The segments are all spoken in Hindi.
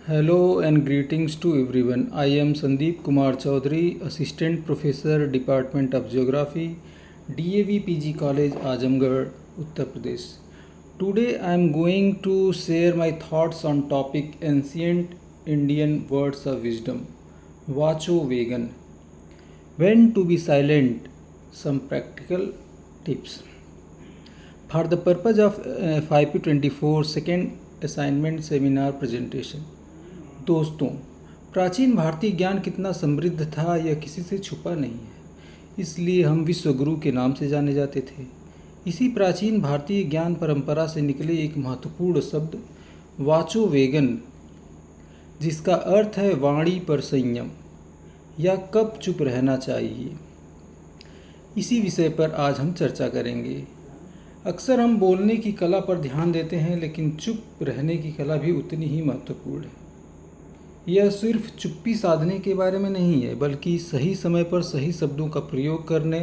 Hello and greetings to everyone. I am Sandeep Kumar Chaudhary, Assistant Professor, Department of Geography, DAV PG College, Azamgarh, Uttar Pradesh. Today I am going to share my thoughts on topic ancient Indian words of wisdom. Vacho vegan. When to be silent. Some practical tips. For the purpose of 5P24 second assignment seminar presentation. दोस्तों, प्राचीन भारतीय ज्ञान कितना समृद्ध था यह किसी से छुपा नहीं है, इसलिए हम विश्वगुरु के नाम से जाने जाते थे। इसी प्राचीन भारतीय ज्ञान परंपरा से निकले एक महत्वपूर्ण शब्द वाचो वेगन, जिसका अर्थ है वाणी पर संयम या कब चुप रहना चाहिए। इसी विषय पर आज हम चर्चा करेंगे। अक्सर हम बोलने की कला पर ध्यान देते हैं, लेकिन चुप रहने की कला भी उतनी ही महत्वपूर्ण है। यह सिर्फ चुप्पी साधने के बारे में नहीं है, बल्कि सही समय पर सही शब्दों का प्रयोग करने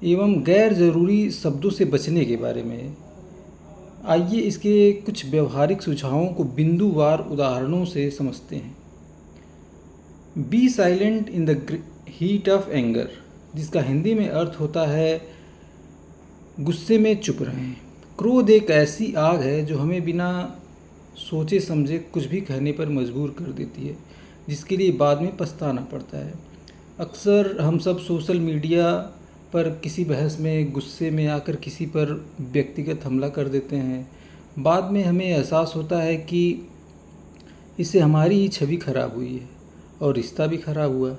एवं गैर ज़रूरी शब्दों से बचने के बारे में है। आइए इसके कुछ व्यवहारिक सुझावों को बिंदुवार उदाहरणों से समझते हैं। Be silent in the heat of anger, जिसका हिंदी में अर्थ होता है गुस्से में चुप रहें। क्रोध एक ऐसी आग है जो हमें बिना सोचे समझे कुछ भी कहने पर मजबूर कर देती है, जिसके लिए बाद में पछताना पड़ता है। अक्सर हम सब सोशल मीडिया पर किसी बहस में गुस्से में आकर किसी पर व्यक्तिगत हमला कर देते हैं। बाद में हमें एहसास होता है कि इससे हमारी ही छवि खराब हुई है और रिश्ता भी खराब हुआ।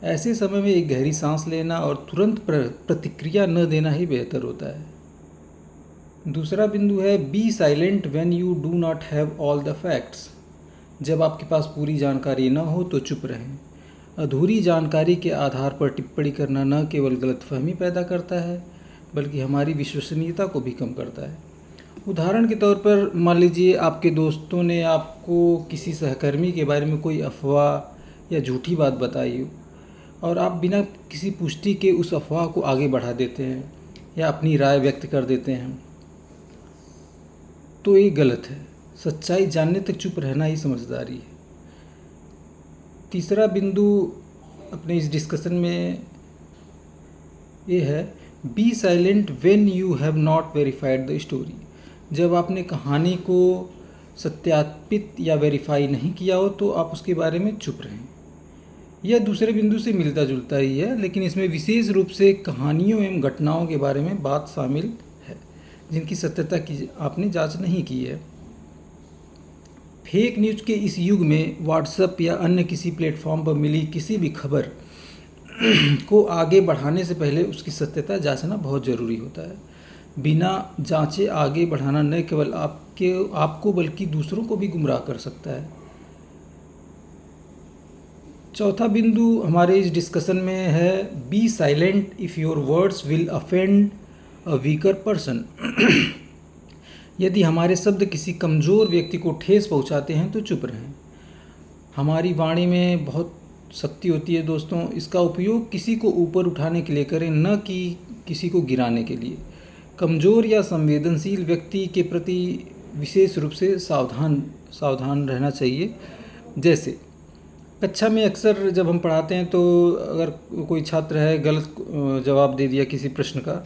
ऐसे समय में एक गहरी सांस लेना और तुरंत प्रतिक्रिया न देना ही बेहतर होता है। दूसरा बिंदु है be silent when you do not have all the facts. जब आपके पास पूरी जानकारी न हो तो चुप रहें। अधूरी जानकारी के आधार पर टिप्पणी करना न केवल गलतफहमी पैदा करता है, बल्कि हमारी विश्वसनीयता को भी कम करता है। उदाहरण के तौर पर मान लीजिए आपके दोस्तों ने आपको किसी सहकर्मी के बारे में कोई अफवाह या झूठी बात बताई हो और आप बिना किसी पुष्टि के उस अफवाह को आगे बढ़ा देते हैं या अपनी राय व्यक्त कर देते हैं, तो ये गलत है। सच्चाई जानने तक चुप रहना ही समझदारी है। तीसरा बिंदु अपने इस डिस्कशन में ये है be silent when you have not verified the story. जब आपने कहानी को सत्यापित या वेरीफाई नहीं किया हो तो आप उसके बारे में चुप रहें। यह दूसरे बिंदु से मिलता जुलता ही है, लेकिन इसमें विशेष रूप से कहानियों एवं घटनाओं के बारे में बात शामिल है जिनकी सत्यता की आपने जांच नहीं की है। फेक न्यूज़ के इस युग में व्हाट्सएप या अन्य किसी प्लेटफॉर्म पर मिली किसी भी खबर को आगे बढ़ाने से पहले उसकी सत्यता जांचना बहुत ज़रूरी होता है। बिना जांचे आगे बढ़ाना न केवल आपको बल्कि दूसरों को भी गुमराह कर सकता है। चौथा बिंदु हमारे इस डिस्कशन में है be silent if your words will offend a weaker person. यदि हमारे शब्द किसी कमज़ोर व्यक्ति को ठेस पहुंचाते हैं तो चुप रहें। हमारी वाणी में बहुत शक्ति होती है दोस्तों, इसका उपयोग किसी को ऊपर उठाने के लिए करें, न कि किसी को गिराने के लिए। कमज़ोर या संवेदनशील व्यक्ति के प्रति विशेष रूप से सावधान रहना चाहिए। जैसे कक्षा में अक्सर जब हम पढ़ाते हैं तो अगर कोई छात्र है गलत जवाब दे दिया किसी प्रश्न का,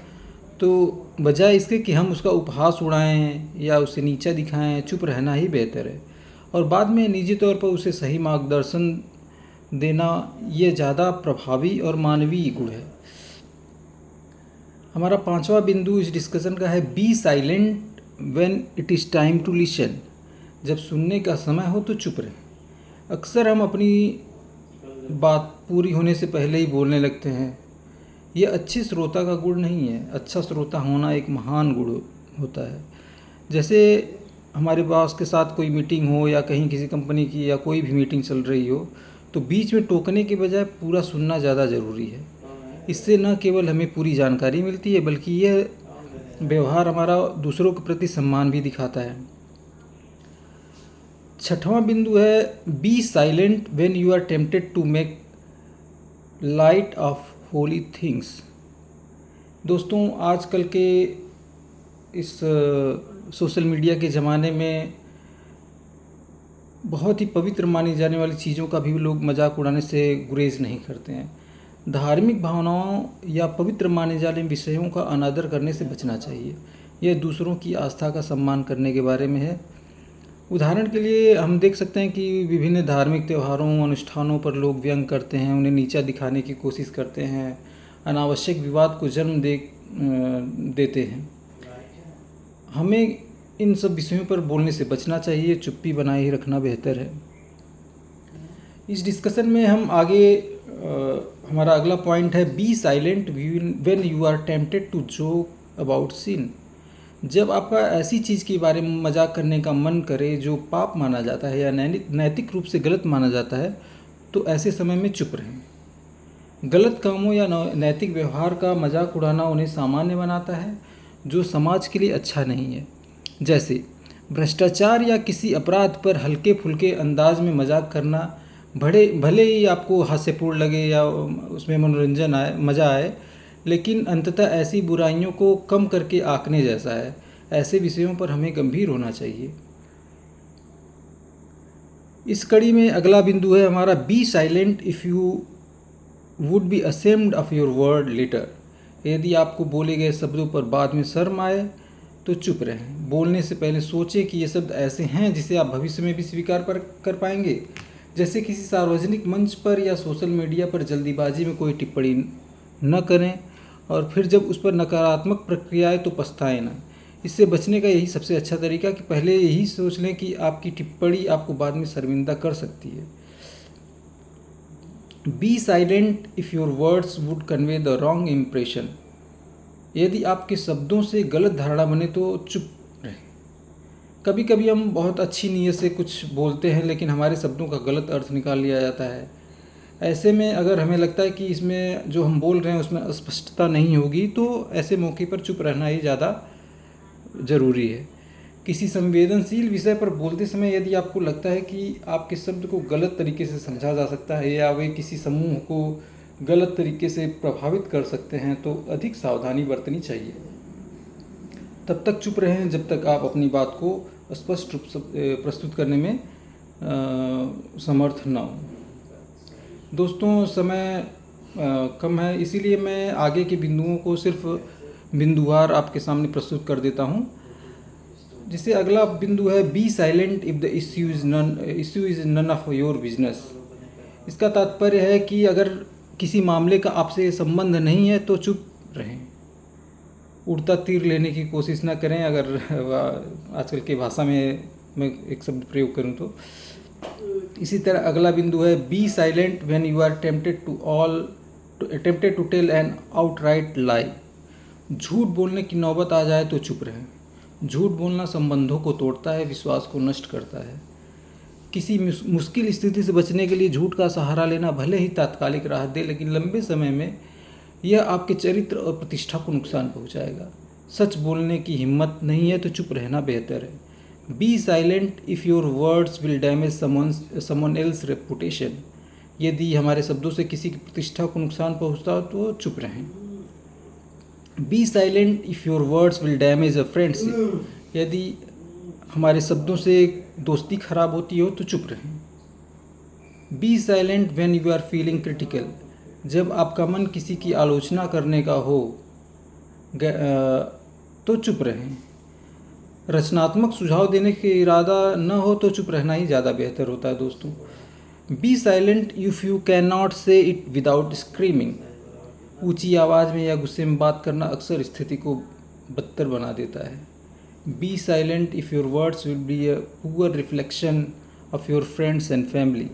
तो बजाय इसके कि हम उसका उपहास उड़ाएं या उसे नीचा दिखाएं, चुप रहना ही बेहतर है और बाद में निजी तौर पर उसे सही मार्गदर्शन देना ये ज़्यादा प्रभावी और मानवीय गुण है। हमारा पांचवा बिंदु इस डिस्कशन का है be silent when it is time to listen. जब सुनने का समय हो तो चुप रहें। अक्सर हम अपनी बात पूरी होने से पहले ही बोलने लगते हैं। यह अच्छे श्रोता का गुण नहीं है। अच्छा श्रोता होना एक महान गुण होता है। जैसे हमारे बॉस के साथ कोई मीटिंग हो या कहीं किसी कंपनी की या कोई भी मीटिंग चल रही हो, तो बीच में टोकने के बजाय पूरा सुनना ज़्यादा ज़रूरी है। इससे न केवल हमें पूरी जानकारी मिलती है, बल्कि यह व्यवहार हमारा दूसरों के प्रति सम्मान भी दिखाता है। छठवां बिंदु है be silent when you are tempted to make light of holy things. दोस्तों, आजकल के इस सोशल मीडिया के ज़माने में बहुत ही पवित्र मानी जाने वाली चीज़ों का भी लोग मजाक उड़ाने से गुरेज नहीं करते हैं। धार्मिक भावनाओं या पवित्र माने जाने विषयों का अनादर करने से बचना चाहिए। यह दूसरों की आस्था का सम्मान करने के बारे में है। उदाहरण के लिए हम देख सकते हैं कि विभिन्न धार्मिक त्योहारों अनुष्ठानों पर लोग व्यंग करते हैं, उन्हें नीचा दिखाने की कोशिश करते हैं, अनावश्यक विवाद को जन्म देते हैं। हमें इन सब विषयों पर बोलने से बचना चाहिए, चुप्पी बनाए ही रखना बेहतर है। इस डिस्कशन में हम आगे हमारा अगला पॉइंट है, be silent when you are tempted to joke about sin. जब आपका ऐसी चीज़ के बारे में मजाक करने का मन करे जो पाप माना जाता है या नैतिक रूप से गलत माना जाता है, तो ऐसे समय में चुप रहें। गलत कामों या नैतिक व्यवहार का मजाक उड़ाना उन्हें सामान्य बनाता है, जो समाज के लिए अच्छा नहीं है। जैसे भ्रष्टाचार या किसी अपराध पर हल्के फुल्के अंदाज में मजाक करना भले ही आपको हास्यपूर्ण लगे या उसमें मनोरंजन आए, मज़ा आए, लेकिन अंततः ऐसी बुराइयों को कम करके आंकने जैसा है। ऐसे विषयों पर हमें गंभीर होना चाहिए। इस कड़ी में अगला बिंदु है हमारा, be silent if you would be ashamed of your word later. यदि आपको बोले गए शब्दों पर बाद में शर्म आए तो चुप रहें। बोलने से पहले सोचें कि ये शब्द ऐसे हैं जिसे आप भविष्य में भी स्वीकार कर पाएंगे। जैसे किसी सार्वजनिक मंच पर या सोशल मीडिया पर जल्दीबाजी में कोई टिप्पणी न करें और फिर जब उस पर नकारात्मक प्रतिक्रिया आए तो पछताएं ना। इससे बचने का यही सबसे अच्छा तरीका कि पहले यही सोच लें कि आपकी टिप्पणी आपको बाद में शर्मिंदा कर सकती है। Be silent if your words would convey the wrong impression. यदि आपके शब्दों से गलत धारणा बने तो चुप रहें। कभी कभी हम बहुत अच्छी नीयत से कुछ बोलते हैं, लेकिन हमारे शब्दों का गलत अर्थ निकाल लिया जाता है। ऐसे में अगर हमें लगता है कि इसमें जो हम बोल रहे हैं उसमें अस्पष्टता नहीं होगी, तो ऐसे मौके पर चुप रहना ही ज़्यादा ज़रूरी है। किसी संवेदनशील विषय पर बोलते समय यदि आपको लगता है कि आपके शब्द को गलत तरीके से समझा जा सकता है या वे किसी समूह को गलत तरीके से प्रभावित कर सकते हैं, तो अधिक सावधानी बरतनी चाहिए। तब तक चुप रहें जब तक आप अपनी बात को स्पष्ट रूप से प्रस्तुत करने में समर्थ न हो। दोस्तों, समय कम है, इसीलिए मैं आगे के बिंदुओं को सिर्फ बिंदुवार आपके सामने प्रस्तुत कर देता हूँ। जिससे अगला बिंदु है, be silent if the issue is none of your business. इसका तात्पर्य है कि अगर किसी मामले का आपसे संबंध नहीं है तो चुप रहें। उड़ता तीर लेने की कोशिश ना करें। अगर आजकल की भाषा में मैं एक शब्द प्रयोग करूं तो इसी तरह अगला बिंदु है, be silent when you are tempted to tell an outright lie. झूठ बोलने की नौबत आ जाए तो चुप रहें। झूठ बोलना संबंधों को तोड़ता है, विश्वास को नष्ट करता है। किसी मुश्किल स्थिति से बचने के लिए झूठ का सहारा लेना भले ही तात्कालिक राहत दे, लेकिन लंबे समय में यह आपके चरित्र और प्रतिष्ठा को नुकसान पहुंचाएगा। सच बोलने की हिम्मत नहीं है तो चुप रहना बेहतर है। Be silent if your words will damage someone else reputation. यदि हमारे शब्दों से किसी की प्रतिष्ठा को नुकसान पहुंचता हो तो चुप रहें। Be silent if your words will damage a friendship. यदि हमारे शब्दों से दोस्ती खराब होती हो तो चुप रहें। Be silent when you are feeling critical. जब आपका मन किसी की आलोचना करने का हो तो चुप रहें। रचनात्मक सुझाव देने के इरादा न हो तो चुप रहना ही ज़्यादा बेहतर होता है दोस्तों। Be silent if you can not say it without screaming. ऊंची आवाज़ में या गुस्से में बात करना अक्सर स्थिति को बदतर बना देता है। Be silent if your words will be a poor reflection of your friends and family.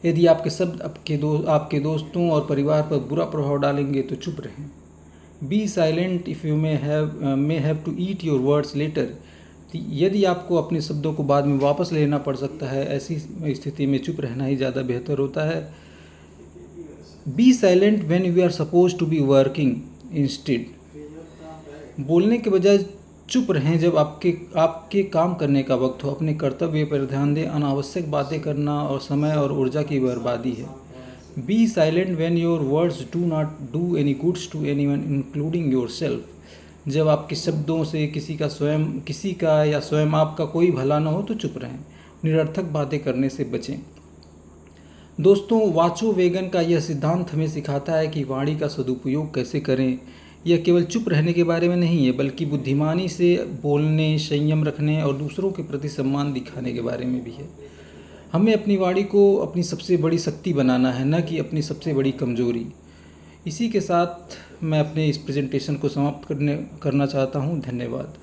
यदि आपके शब्द आपके दोस्तों और परिवार पर बुरा प्रभाव डालेंगे तो चुप रहें। Be silent if you may have to eat your words later. यदि आपको अपने शब्दों को बाद में वापस लेना पड़ सकता है, ऐसी स्थिति में चुप रहना ही ज़्यादा बेहतर होता है। Be silent when you are suppose to be working instead. बोलने के बजाय चुप रहें जब आपके काम करने का वक्त हो। अपने कर्तव्य पर ध्यान दें। अनावश्यक बातें करना और समय और ऊर्जा की बर्बादी है। Be silent when your words do not do any goods to anyone including your self. जब आपके शब्दों से किसी का या स्वयं आपका कोई भला न हो तो चुप रहें। निरर्थक बातें करने से बचें। दोस्तों, वाचो वेगन का यह सिद्धांत हमें सिखाता है कि वाणी का सदुपयोग कैसे करें। यह केवल चुप रहने के बारे में नहीं है, बल्कि बुद्धिमानी से बोलने, संयम रखने और दूसरों के प्रति सम्मान दिखाने के बारे में भी है। हमें अपनी वाणी को अपनी सबसे बड़ी शक्ति बनाना है, न कि अपनी सबसे बड़ी कमजोरी। इसी के साथ मैं अपने इस प्रेजेंटेशन को समाप्त करना चाहता हूँ। धन्यवाद।